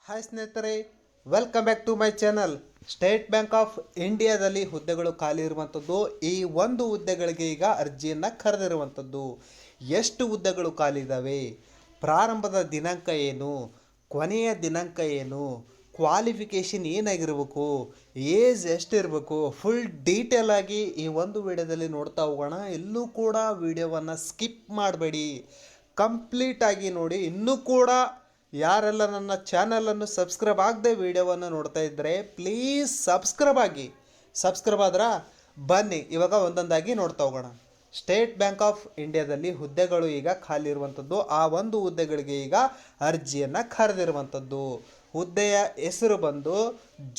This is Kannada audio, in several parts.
ಹಾಯ್ ಸ್ನೇಹಿತರೆ, welcome back to my channel. State bank of ಇಂಡಿಯಾದಲ್ಲಿ ಹುದ್ದೆಗಳು ಖಾಲಿ ಇರುವಂಥದ್ದು. ಈ ಒಂದು ಹುದ್ದೆಗಳಿಗೆ ಈಗ ಅರ್ಜಿಯನ್ನು ಕರೆದಿರುವಂಥದ್ದು. ಎಷ್ಟು ಹುದ್ದೆಗಳು ಖಾಲಿ ಇದ್ದಾವೆ, ಪ್ರಾರಂಭದ ದಿನಾಂಕ ಏನು, ಕೊನೆಯ ದಿನಾಂಕ ಏನು, ಕ್ವಾಲಿಫಿಕೇಷನ್ ಏನಾಗಿರಬೇಕು, ಏಜ್ ಎಷ್ಟಿರಬೇಕು, ಫುಲ್ ಡೀಟೇಲ್ ಆಗಿ ಈ ಒಂದು ವಿಡಿಯೋದಲ್ಲಿ ನೋಡ್ತಾ ಹೋಗೋಣ. ಎಲ್ಲೂ ಕೂಡ ವಿಡಿಯೋವನ್ನು ಸ್ಕಿಪ್ ಮಾಡಬೇಡಿ, ಕಂಪ್ಲೀಟಾಗಿ ನೋಡಿ. ಇನ್ನೂ ಕೂಡ ಯಾರೆಲ್ಲ ನನ್ನ ಚಾನಲನ್ನು ಸಬ್ಸ್ಕ್ರೈಬ್ ಆಗದೆ ವಿಡಿಯೋವನ್ನು ನೋಡ್ತಾ ಇದ್ದರೆ ಪ್ಲೀಸ್ ಸಬ್ಸ್ಕ್ರೈಬ್ ಆದ್ರೆ ಬನ್ನಿ ಇವಾಗ ಒಂದೊಂದಾಗಿ ನೋಡ್ತಾ ಹೋಗೋಣ. ಸ್ಟೇಟ್ ಬ್ಯಾಂಕ್ ಆಫ್ ಇಂಡಿಯಾದಲ್ಲಿ ಹುದ್ದೆಗಳು ಈಗ ಖಾಲಿ ಇರುವಂಥದ್ದು. ಆ ಒಂದು ಹುದ್ದೆಗಳಿಗೆ ಈಗ ಅರ್ಜಿಯನ್ನು ಕರೆದಿರುವಂಥದ್ದು. ಹುದ್ದೆಯ ಹೆಸರು ಬಂದು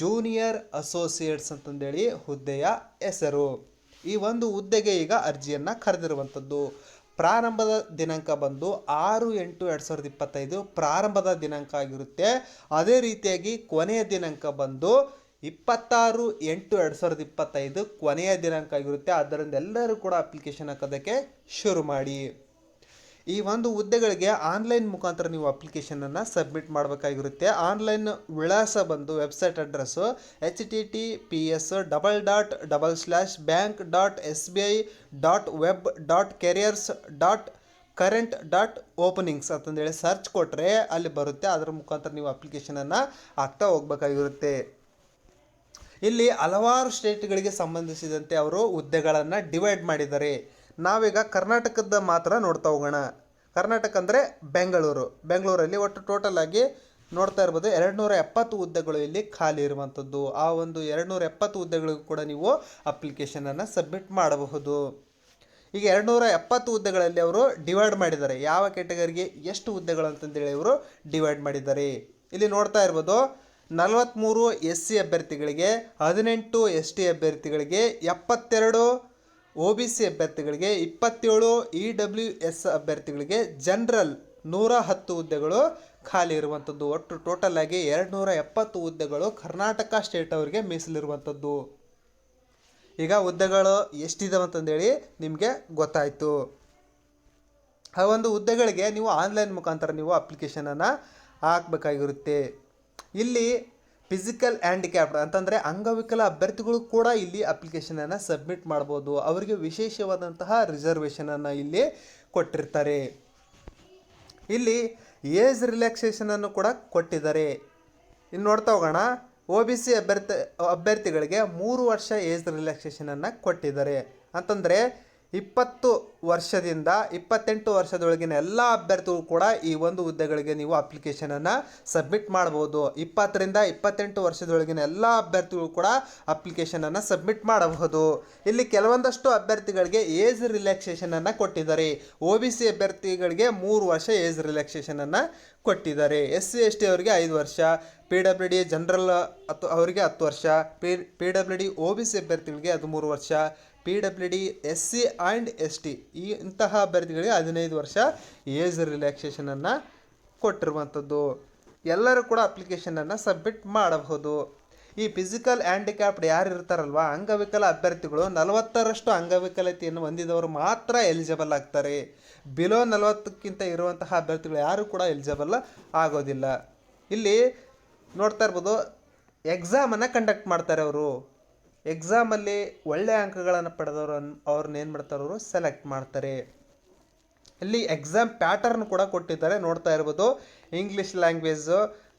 ಜೂನಿಯರ್ ಅಸೋಸಿಯೇಟ್ಸ್ ಅಂತಂದೇಳಿ ಹುದ್ದೆಯ ಹೆಸರು. ಈ ಒಂದು ಹುದ್ದೆಗೆ ಈಗ ಅರ್ಜಿಯನ್ನು ಕರೆದಿರುವಂಥದ್ದು. ಪ್ರಾರಂಭದ ದಿನಾಂಕ ಬಂದು 6/8/2025 ಪ್ರಾರಂಭದ ದಿನಾಂಕ ಆಗಿರುತ್ತೆ. ಅದೇ ರೀತಿಯಾಗಿ ಕೊನೆಯ ದಿನಾಂಕ ಬಂದು 26/8/2025 ಕೊನೆಯ ದಿನಾಂಕ ಆಗಿರುತ್ತೆ. ಆದ್ದರಿಂದ ಎಲ್ಲರೂ ಕೂಡ ಅಪ್ಲಿಕೇಶನ್ ಹಾಕೋದಕ್ಕೆ ಶುರು ಮಾಡಿ. ಈ ಒಂದು ಹುದ್ದೆಗಳಿಗೆ ಆನ್ಲೈನ್ ಮುಖಾಂತರ ನೀವು ಅಪ್ಲಿಕೇಶನನ್ನು ಸಬ್ಮಿಟ್ ಮಾಡಬೇಕಾಗಿರುತ್ತೆ. ಆನ್ಲೈನ್ ವಿಳಾಸ ಬಂದು ವೆಬ್ಸೈಟ್ ಅಡ್ರೆಸ್ಸು https://bank.sbi.web.careers.current.openings ಅಂತಂದೇಳಿ ಸರ್ಚ್ ಕೊಟ್ಟರೆ ಅಲ್ಲಿ ಬರುತ್ತೆ. ಅದರ ಮುಖಾಂತರ ನೀವು ಅಪ್ಲಿಕೇಶನನ್ನು ಹಾಕ್ತಾ ಹೋಗಬೇಕಾಗಿರುತ್ತೆ. ಇಲ್ಲಿ ಹಲವಾರು ಸ್ಟೇಟ್ಗಳಿಗೆ ಸಂಬಂಧಿಸಿದಂತೆ ಅವರು ಹುದ್ದೆಗಳನ್ನು ಡಿವೈಡ್ ಮಾಡಿದ್ದಾರೆ. ನಾವೀಗ ಕರ್ನಾಟಕದ ಮಾತ್ರ ನೋಡ್ತಾ ಹೋಗೋಣ. ಕರ್ನಾಟಕ ಅಂದರೆ ಬೆಂಗಳೂರಲ್ಲಿ ಒಟ್ಟು ಟೋಟಲ್ ಆಗಿ ನೋಡ್ತಾ ಇರ್ಬೋದು 270 ಹುದ್ದೆಗಳು ಇಲ್ಲಿ ಖಾಲಿ ಇರುವಂಥದ್ದು. ಆ ಒಂದು 270 ಹುದ್ದೆಗಳಿಗೂ ಕೂಡ ನೀವು ಅಪ್ಲಿಕೇಶನನ್ನು ಸಬ್ಮಿಟ್ ಮಾಡಬಹುದು. ಈಗ 270 ಹುದ್ದೆಗಳಲ್ಲಿ ಅವರು ಡಿವೈಡ್ ಮಾಡಿದ್ದಾರೆ. ಯಾವ ಕ್ಯಾಟಗರಿಗೆ ಎಷ್ಟು ಹುದ್ದೆಗಳು ಅಂತಂದೇಳಿ ಅವರು ಡಿವೈಡ್ ಮಾಡಿದ್ದಾರೆ. ಇಲ್ಲಿ ನೋಡ್ತಾ ಇರ್ಬೋದು 43 SC ಅಭ್ಯರ್ಥಿಗಳಿಗೆ, 18 ST ಅಭ್ಯರ್ಥಿಗಳಿಗೆ, 72 OBC ಅಭ್ಯರ್ಥಿಗಳಿಗೆ, 27 EWS ಅಭ್ಯರ್ಥಿಗಳಿಗೆ, ಜನರಲ್ 110 ಹುದ್ದೆಗಳು ಖಾಲಿ ಇರುವಂಥದ್ದು. ಒಟ್ಟು ಟೋಟಲ್ ಆಗಿ 270 ಹುದ್ದೆಗಳು ಕರ್ನಾಟಕ ಸ್ಟೇಟ್ ಅವರಿಗೆ ಮೀಸಲಿರುವಂಥದ್ದು. ಈಗ ಹುದ್ದೆಗಳು ಎಷ್ಟಿದಾವೆ ಅಂತಂದೇಳಿ ನಿಮಗೆ ಗೊತ್ತಾಯಿತು. ಆ ಒಂದು ಹುದ್ದೆಗಳಿಗೆ ನೀವು ಆನ್ಲೈನ್ ಮುಖಾಂತರ ನೀವು ಅಪ್ಲಿಕೇಶನನ್ನು ಹಾಕಬೇಕಾಗಿರುತ್ತೆ. ಇಲ್ಲಿ ಫಿಸಿಕಲ್ ಹ್ಯಾಂಡಿಕ್ಯಾಪ್ಡ್ ಅಂತಂದರೆ ಅಂಗವಿಕಲ ಅಭ್ಯರ್ಥಿಗಳು ಕೂಡ ಇಲ್ಲಿ ಅಪ್ಲಿಕೇಶನನ್ನು ಸಬ್ಮಿಟ್ ಮಾಡ್ಬೋದು. ಅವರಿಗೆ ವಿಶೇಷವಾದಂತಹ ರಿಸರ್ವೇಷನನ್ನು ಇಲ್ಲಿ ಕೊಟ್ಟಿರ್ತಾರೆ. ಇಲ್ಲಿ ಏಜ್ ರಿಲ್ಯಾಕ್ಸೇಷನನ್ನು ಕೂಡ ಕೊಟ್ಟಿದ್ದಾರೆ. ಇನ್ನು ನೋಡ್ತಾ ಹೋಗೋಣ. OBC ಅಭ್ಯರ್ಥಿಗಳಿಗೆ 3 ವರ್ಷ ಏಜ್ ರಿಲ್ಯಾಕ್ಸೇಷನನ್ನು ಕೊಟ್ಟಿದ್ದಾರೆ. ಅಂತಂದರೆ 20 ವರ್ಷದಿಂದ 28 ವರ್ಷದೊಳಗಿನ ಎಲ್ಲ ಅಭ್ಯರ್ಥಿಗಳು ಕೂಡ ಈ ಒಂದು ಹುದ್ದೆಗಳಿಗೆ ನೀವು ಅಪ್ಲಿಕೇಶನನ್ನು ಸಬ್ಮಿಟ್ ಮಾಡ್ಬೋದು. 20ರಿಂದ 28 ವರ್ಷದೊಳಗಿನ ಎಲ್ಲ ಅಭ್ಯರ್ಥಿಗಳು ಕೂಡ ಅಪ್ಲಿಕೇಶನನ್ನು ಸಬ್ಮಿಟ್ ಮಾಡಬಹುದು. ಇಲ್ಲಿ ಕೆಲವೊಂದಷ್ಟು ಅಭ್ಯರ್ಥಿಗಳಿಗೆ ಏಜ್ ರಿಲ್ಯಾಕ್ಸೇಷನನ್ನು ಕೊಟ್ಟಿದ್ದಾರೆ. OBC ಅಭ್ಯರ್ಥಿಗಳಿಗೆ 3 ವರ್ಷ ಏಜ್ ರಿಲ್ಯಾಕ್ಸೇಷನನ್ನು ಕೊಟ್ಟಿದ್ದಾರೆ. SC ST ಅವರಿಗೆ 5 ವರ್ಷ, PWD ಜನರಲ್ ಅವರಿಗೆ 10 ವರ್ಷ, PWD OBC ಅಭ್ಯರ್ಥಿಗಳಿಗೆ 13 ವರ್ಷ, PWD SC ಆ್ಯಂಡ್ ST ಇಂತಹ ಅಭ್ಯರ್ಥಿಗಳಿಗೆ 15 ವರ್ಷ ಏಜ್ ರಿಲ್ಯಾಕ್ಸೇಷನನ್ನು ಕೊಟ್ಟಿರುವಂಥದ್ದು. ಎಲ್ಲರೂ ಕೂಡ ಅಪ್ಲಿಕೇಶನನ್ನು ಸಬ್ಮಿಟ್ ಮಾಡಬಹುದು. ಈ ಫಿಸಿಕಲ್ ಹ್ಯಾಂಡಿಕ್ಯಾಪ್ಡ್ ಯಾರು ಇರ್ತಾರಲ್ವ, ಅಂಗವಿಕಲ ಅಭ್ಯರ್ಥಿಗಳು 40ರಷ್ಟು ಅಂಗವಿಕಲತೆಯನ್ನು ಹೊಂದಿದವರು ಮಾತ್ರ ಎಲಿಜಿಬಲ್ ಆಗ್ತಾರೆ. ಬಿಲೋ 40ಕ್ಕಿಂತ ಇರುವಂತಹ ಅಭ್ಯರ್ಥಿಗಳು ಯಾರು ಕೂಡ ಎಲಿಜಿಬಲ್ ಆಗೋದಿಲ್ಲ. ಇಲ್ಲಿ ನೋಡ್ತಾ ಇರ್ಬೋದು ಎಕ್ಸಾಮನ್ನು ಕಂಡಕ್ಟ್ ಮಾಡ್ತಾರೆ. ಅವರು ಎಕ್ಸಾಮಲ್ಲಿ ಒಳ್ಳೆಯ ಅಂಕಗಳನ್ನು ಪಡೆದವರು ಅವ್ರನ್ನ ಏನು ಮಾಡ್ತಾರೆ, ಅವರು ಸೆಲೆಕ್ಟ್ ಮಾಡ್ತಾರೆ. ಇಲ್ಲಿ ಎಕ್ಸಾಮ್ ಪ್ಯಾಟರ್ನ್ ಕೂಡ ಕೊಟ್ಟಿದ್ದಾರೆ. ನೋಡ್ತಾ ಇರ್ಬೋದು English language,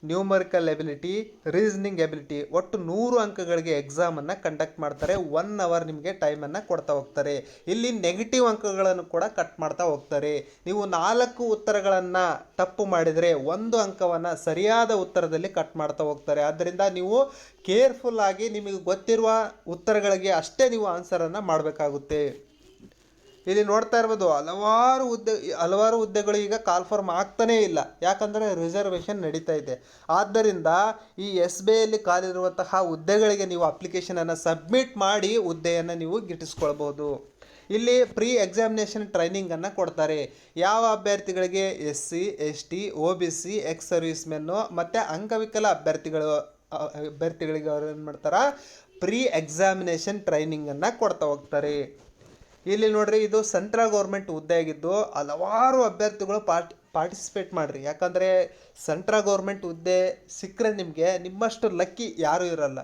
numerical ability, reasoning ability, ಒಟ್ಟು 100 ಅಂಕಗಳಿಗೆ ಎಕ್ಸಾಮನ್ನು ಕಂಡಕ್ಟ್ ಮಾಡ್ತಾರೆ. 1 ಅವರ್ ನಿಮಗೆ ಟೈಮನ್ನು ಕೊಡ್ತಾ ಹೋಗ್ತಾರೆ. ಇಲ್ಲಿ ನೆಗೆಟಿವ್ ಅಂಕಗಳನ್ನು ಕೂಡ ಕಟ್ ಮಾಡ್ತಾ ಹೋಗ್ತಾರೆ. ನೀವು 4 ಉತ್ತರಗಳನ್ನು ತಪ್ಪು ಮಾಡಿದರೆ 1 ಅಂಕವನ್ನು ಸರಿಯಾದ ಉತ್ತರದಲ್ಲಿ ಕಟ್ ಮಾಡ್ತಾ ಹೋಗ್ತಾರೆ. ಆದ್ದರಿಂದ ನೀವು ಕೇರ್ಫುಲ್ ಆಗಿ ನಿಮಗೆ ಗೊತ್ತಿರುವ ಉತ್ತರಗಳಿಗೆ ಅಷ್ಟೇ ನೀವು ಆನ್ಸರನ್ನು ಮಾಡಬೇಕಾಗುತ್ತೆ. ಇಲ್ಲಿ ನೋಡ್ತಾ ಇರ್ಬೋದು ಹಲವಾರು ಹುದ್ದೆಗಳು ಈಗ ಕಾಲ್ಫಾರ್ಮ್ ಆಗ್ತಾನೇ ಇಲ್ಲ. ಯಾಕಂದರೆ ರಿಸರ್ವೇಷನ್ ನಡೀತಾ ಇದೆ. ಆದ್ದರಿಂದ ಈ SBIಯಲ್ಲಿ ಖಾಲಿರುವಂತಹ ಹುದ್ದೆಗಳಿಗೆ ನೀವು ಅಪ್ಲಿಕೇಶನನ್ನು ಸಬ್ಮಿಟ್ ಮಾಡಿ ಹುದ್ದೆಯನ್ನು ನೀವು ಗಿಟ್ಟಿಸ್ಕೊಳ್ಬೋದು. ಇಲ್ಲಿ ಪ್ರೀ ಎಕ್ಸಾಮಿನೇಷನ್ ಟ್ರೈನಿಂಗನ್ನು ಕೊಡ್ತಾರೆ. ಯಾವ ಅಭ್ಯರ್ಥಿಗಳಿಗೆ SC ST OBC ex servicemen ಮತ್ತು ಅಂಗವಿಕಲ ಅಭ್ಯರ್ಥಿಗಳಿಗೆ ಅವ್ರು ಏನು ಮಾಡ್ತಾರೆ, ಪ್ರೀ ಎಕ್ಸಾಮಿನೇಷನ್ ಟ್ರೈನಿಂಗನ್ನು ಕೊಡ್ತಾ ಹೋಗ್ತಾರೆ. ಇಲ್ಲಿ ನೋಡ್ರಿ, ಇದು ಸೆಂಟ್ರಲ್ ಗೌರ್ಮೆಂಟ್ ಹುದ್ದೆ ಆಗಿದ್ದು ಹಲವಾರು ಅಭ್ಯರ್ಥಿಗಳು ಪಾರ್ಟಿಸಿಪೇಟ್ ಮಾಡಿರಿ. ಯಾಕಂದರೆ ಸೆಂಟ್ರಲ್ ಗೌರ್ಮೆಂಟ್ ಹುದ್ದೆ ಸಿಕ್ಕರೆ ನಿಮಗೆ ನಿಮ್ಮಷ್ಟು ಲಕ್ಕಿ ಯಾರೂ ಇರಲ್ಲ.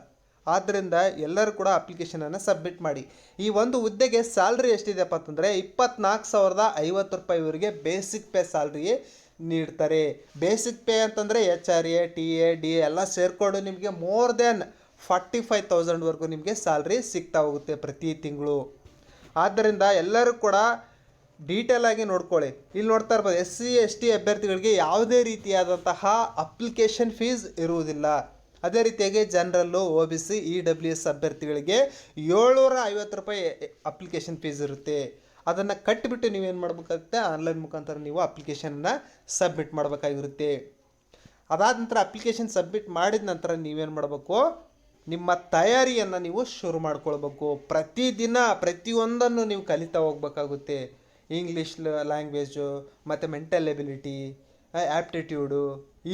ಆದ್ದರಿಂದ ಎಲ್ಲರೂ ಕೂಡ ಅಪ್ಲಿಕೇಶನನ್ನು ಸಬ್ಮಿಟ್ ಮಾಡಿ. ಈ ಒಂದು ಹುದ್ದೆಗೆ ಸ್ಯಾಲ್ರಿ ಎಷ್ಟಿದೆಯಪ್ಪ ಅಂತಂದರೆ 24,050 ಬೇಸಿಕ್ ಪೇ ಸ್ಯಾಲ್ರಿ ನೀಡ್ತಾರೆ. ಬೇಸಿಕ್ ಪೇ ಅಂತಂದರೆ HRA TA DA ಎಲ್ಲ ಸೇರಿಕೊಂಡು ನಿಮಗೆ ಮೋರ್ ದೆನ್ 45,000 ನಿಮಗೆ ಸ್ಯಾಲ್ರಿ ಸಿಗ್ತಾ ಹೋಗುತ್ತೆ ಪ್ರತಿ ತಿಂಗಳು. ಆದ್ದರಿಂದ ಎಲ್ಲರೂ ಕೂಡ ಡೀಟೇಲ್ ಆಗಿ ನೋಡ್ಕೊಳ್ಳಿ. ಇಲ್ಲಿ ನೋಡ್ತಾ ಇರ್ಬೋದು, SC ST ಅಭ್ಯರ್ಥಿಗಳಿಗೆ ಯಾವುದೇ ರೀತಿಯಾದಂತಹ ಅಪ್ಲಿಕೇಶನ್ ಫೀಸ್ ಇರುವುದಿಲ್ಲ. ಅದೇ ರೀತಿಯಾಗಿ ಜನರಲ್ಲು OBC EWS ಅಭ್ಯರ್ಥಿಗಳಿಗೆ 750 ರೂಪಾಯಿ ಅಪ್ಲಿಕೇಶನ್ ಫೀಸ್ ಇರುತ್ತೆ. ಅದನ್ನು ಕಟ್ಟಿಬಿಟ್ಟು ನೀವೇನು ಮಾಡಬೇಕಾಗುತ್ತೆ, ಆನ್ಲೈನ್ ಮುಖಾಂತರ ನೀವು ಅಪ್ಲಿಕೇಶನನ್ನು ಸಬ್ಮಿಟ್ ಮಾಡಬೇಕಾಗಿರುತ್ತೆ. ಅದಾದ ನಂತರ ಅಪ್ಲಿಕೇಶನ್ ಸಬ್ಮಿಟ್ ಮಾಡಿದ ನಂತರ ನೀವೇನು ಮಾಡಬೇಕು, ನಿಮ್ಮ ತಯಾರಿಯನ್ನು ನೀವು ಶುರು ಮಾಡ್ಕೊಳ್ಬೇಕು. ಪ್ರತಿದಿನ ಪ್ರತಿಯೊಂದನ್ನು ನೀವು ಕಲಿತಾ ಹೋಗ್ಬೇಕಾಗುತ್ತೆ. ಇಂಗ್ಲೀಷ್ ಲ್ಯಾಂಗ್ವೇಜು ಮತ್ತು ಮೆಂಟಲ್ ಎಬಿಲಿಟಿ, ಆ್ಯಪ್ಟಿಟ್ಯೂಡು,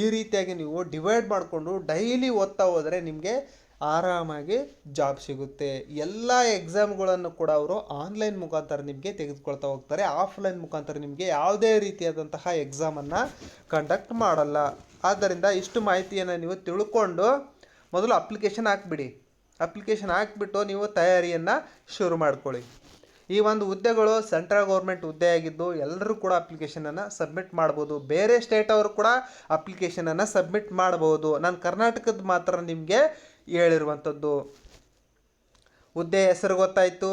ಈ ರೀತಿಯಾಗಿ ನೀವು ಡಿವೈಡ್ ಮಾಡಿಕೊಂಡು ಡೈಲಿ ಓದ್ತಾ ಹೋದರೆ ನಿಮಗೆ ಆರಾಮಾಗಿ ಜಾಬ್ ಸಿಗುತ್ತೆ. ಎಲ್ಲ ಎಕ್ಸಾಮ್ಗಳನ್ನು ಕೂಡ ಅವರು ಆನ್ಲೈನ್ ಮುಖಾಂತರ ನಿಮಗೆ ತೆಗೆದುಕೊಳ್ತಾ ಹೋಗ್ತಾರೆ. ಆಫ್ಲೈನ್ ಮುಖಾಂತರ ನಿಮಗೆ ಯಾವುದೇ ರೀತಿಯಾದಂತಹ ಎಕ್ಸಾಮನ್ನು ಕಂಡಕ್ಟ್ ಮಾಡಲ್ಲ. ಆದ್ದರಿಂದ ಇಷ್ಟು ಮಾಹಿತಿಯನ್ನು ನೀವು ತಿಳ್ಕೊಂಡು ಮೊದಲು ಅಪ್ಲಿಕೇಶನ್ ಹಾಕ್ಬಿಡಿ. ಅಪ್ಲಿಕೇಶನ್ ಹಾಕ್ಬಿಟ್ಟು ನೀವು ತಯಾರಿಯನ್ನು ಶುರು ಮಾಡ್ಕೊಳ್ಳಿ. ಈ ಒಂದು ಹುದ್ದೆಗಳು ಸೆಂಟ್ರಲ್ ಗೌರ್ಮೆಂಟ್ ಹುದ್ದೆಯಾಗಿದ್ದು ಎಲ್ಲರೂ ಕೂಡ ಅಪ್ಲಿಕೇಶನನ್ನು ಸಬ್ಮಿಟ್ ಮಾಡ್ಬೋದು. ಬೇರೆ ಸ್ಟೇಟ್ ಅವರು ಕೂಡ ಅಪ್ಲಿಕೇಶನನ್ನು ಸಬ್ಮಿಟ್ ಮಾಡ್ಬೋದು. ನಾನು ಕರ್ನಾಟಕದ ಮಾತ್ರ ನಿಮಗೆ ಹೇಳಿರುವಂಥದ್ದು. ಹುದ್ದೆ ಹೆಸರು ಗೊತ್ತಾಯಿತು,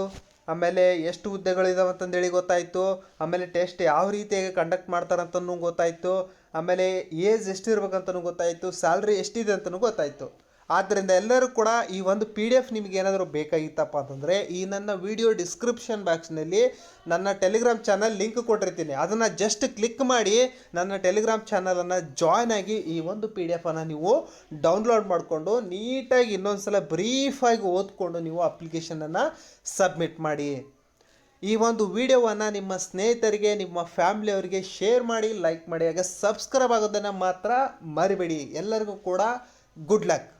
ಆಮೇಲೆ ಎಷ್ಟು ಹುದ್ದೆಗಳಿದಾವೆ ಅಂತಂದೇಳಿ ಗೊತ್ತಾಯಿತು, ಆಮೇಲೆ ಟೆಸ್ಟ್ ಯಾವ ರೀತಿಯಾಗಿ ಕಂಡಕ್ಟ್ ಮಾಡ್ತಾರಂತನೂ ಗೊತ್ತಾಯಿತು, ಆಮೇಲೆ ಏಜ್ ಎಷ್ಟಿರ್ಬೇಕಂತನೂ ಗೊತ್ತಾಯಿತು, ಸ್ಯಾಲ್ರಿ ಎಷ್ಟಿದೆ ಅಂತಲೂ ಗೊತ್ತಾಯಿತು. ಆದ್ದರಿಂದ ಎಲ್ಲರೂ ಕೂಡ ಈ ಒಂದು PDF ನಿಮಗೆ ಏನಾದರೂ ಬೇಕಾಗಿತ್ತಪ್ಪ ಅಂತಂದರೆ ಈ ನನ್ನ ವಿಡಿಯೋ ಡಿಸ್ಕ್ರಿಪ್ಷನ್ ಬಾಕ್ಸ್ನಲ್ಲಿ ನನ್ನ ಟೆಲಿಗ್ರಾಮ್ ಚಾನಲ್ ಲಿಂಕ್ ಕೊಟ್ಟಿರ್ತೀನಿ. ಅದನ್ನು ಜಸ್ಟ್ ಕ್ಲಿಕ್ ಮಾಡಿ ನನ್ನ ಟೆಲಿಗ್ರಾಮ್ ಚಾನಲನ್ನು ಜಾಯ್ನ್ ಆಗಿ ಈ ಒಂದು PDF ನೀವು ಡೌನ್ಲೋಡ್ ಮಾಡಿಕೊಂಡು ನೀಟಾಗಿ ಇನ್ನೊಂದು ಸಲ ಬ್ರೀಫಾಗಿ ಓದ್ಕೊಂಡು ನೀವು ಅಪ್ಲಿಕೇಶನನ್ನು ಸಬ್ಮಿಟ್ ಮಾಡಿ. ಈ ಒಂದು ವಿಡಿಯೋವನ್ನು ನಿಮ್ಮ ಸ್ನೇಹಿತರಿಗೆ, ನಿಮ್ಮ ಫ್ಯಾಮಿಲಿಯವರಿಗೆ ಶೇರ್ ಮಾಡಿ, ಲೈಕ್ ಮಾಡಿ, ಹಾಗೆ ಸಬ್ಸ್ಕ್ರೈಬ್ ಆಗೋದನ್ನು ಮಾತ್ರ ಮರಿಬೇಡಿ. ಎಲ್ಲರಿಗೂ ಕೂಡ ಗುಡ್ ಲಕ್.